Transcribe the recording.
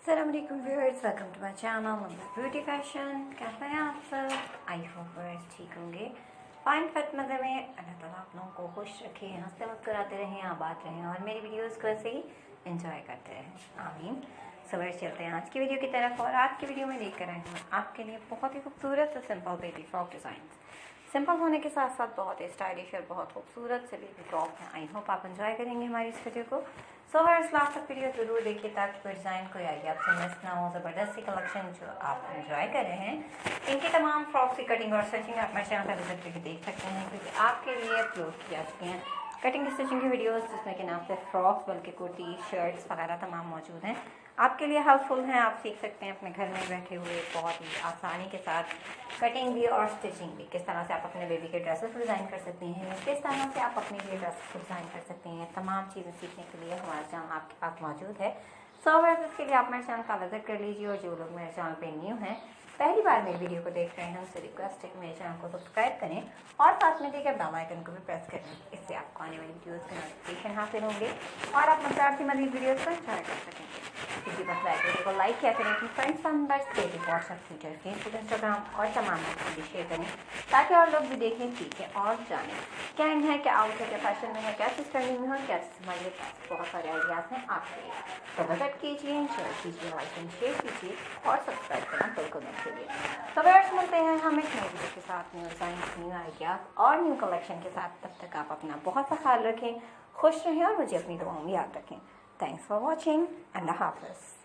अस्सलाम वालेकुम viewers, welcome to my channel beauty fashion. कैसे हैं आप सब? आई होप व्यूअर्स ठीक होंगे, फाइन फट मज़े में। अल्लाह ताला आप लोगों को खुश रखे, हंसते मुस्कुराते रहें, आबाद रहें और मेरी वीडियोस को ऐसे ही एंजॉय करते रहें, आमीन। सवेर चलते हैं आज की वीडियो की तरफ। और आज की वीडियो में लेकर आई हूँ आपके लिए बहुत ही खूबसूरत से simple baby frock design. Simple होने के साथ साथ बहुत ही स्टाइलिश और बहुत खूबसूरत से बेबी फ्रॉक है। आई होप आप एंजॉय करेंगे हमारी इस वीडियो को। सो व्यूअर्स, लास्ट तक वीडियो जरूर देखिए ताकि कोई डिज़ाइन कोई आइडिया आपसे मिस ना हो। ज़बरदस्त सी कलेक्शन जो आप एंजॉय कर रहे हैं, इनकी तमाम फ्रॉक्स की कटिंग और स्टिचिंग आप मेरे चैनल पर विजिट करके देख सकते हैं, क्योंकि आपके लिए अपलोड की जा चुकी हैं कटिंग स्टिचिंग की वीडियोस, जिसमें के नाम से फ्रॉक्स बल्कि कुर्ती शर्ट्स वगैरह तमाम मौजूद हैं। आपके लिए हेल्पफुल हैं, आप सीख सकते हैं अपने घर में बैठे हुए बहुत ही आसानी के साथ कटिंग भी और स्टिचिंग भी। किस तरह से आप अपने बेबी के ड्रेसेस डिज़ाइन कर सकती हैं, किस तरह से आप अपने लिए ड्रेसेस डिज़ाइन कर सकती हैं, तमाम चीज़ें सीखने के लिए हमारा चैनल आपके पास मौजूद है। सो व्यूअर्स, इसके लिए आप मेरे चैनल का विजिट कर लीजिए। और जो लोग मेरे चैनल पर न्यू हैं, पहली बार मेरी वीडियो को देख रहे हैं, उनसे रिक्वेस्ट है कि मेरे चैनल को सब्सक्राइब करें और साथ में देखिए बेल आइकन को भी प्रेस करें। इससे आपको आने वाली वीडियोस के नोटिफिकेशन हासिल होंगे और आप मज़ेदार सी मज़ीद वीडियोस को एंजॉय कर सकेंगे। इसी बस वीडियो को लाइक किया करें, अपने friends members Facebook WhatsApp Twitter Facebook Instagram और तमाम भी शेयर करें, ताकि और लोग भी देखें, सीखें और जानें क्या इन है, क्या आउट है, क्या फैशन में है, क्या चीज़ करने में हो, क्या चीज़ हमारे पास बहुत सारे आइडियाज़ हैं आपके लिए। तो विजिट कीजिए, एंजॉय कीजिए, लाइक एंड शेयर कीजिए और सब्सक्राइब करना बिल्कुल मत भूलिए। तो व्यूअर्स, मिलते हैं हम एक नई वीडियो के साथ, न्यू डिज़ाइंस, न्यू आइडियाज़ और न्यू कलेक्शन के साथ। तब तक आप अपना बहुत सा ख्याल रखें, खुश रहें और मुझे अपनी दुआओं में याद रखें। थैंक्स फॉर वॉचिंग, अल्लाह हाफ़िज़।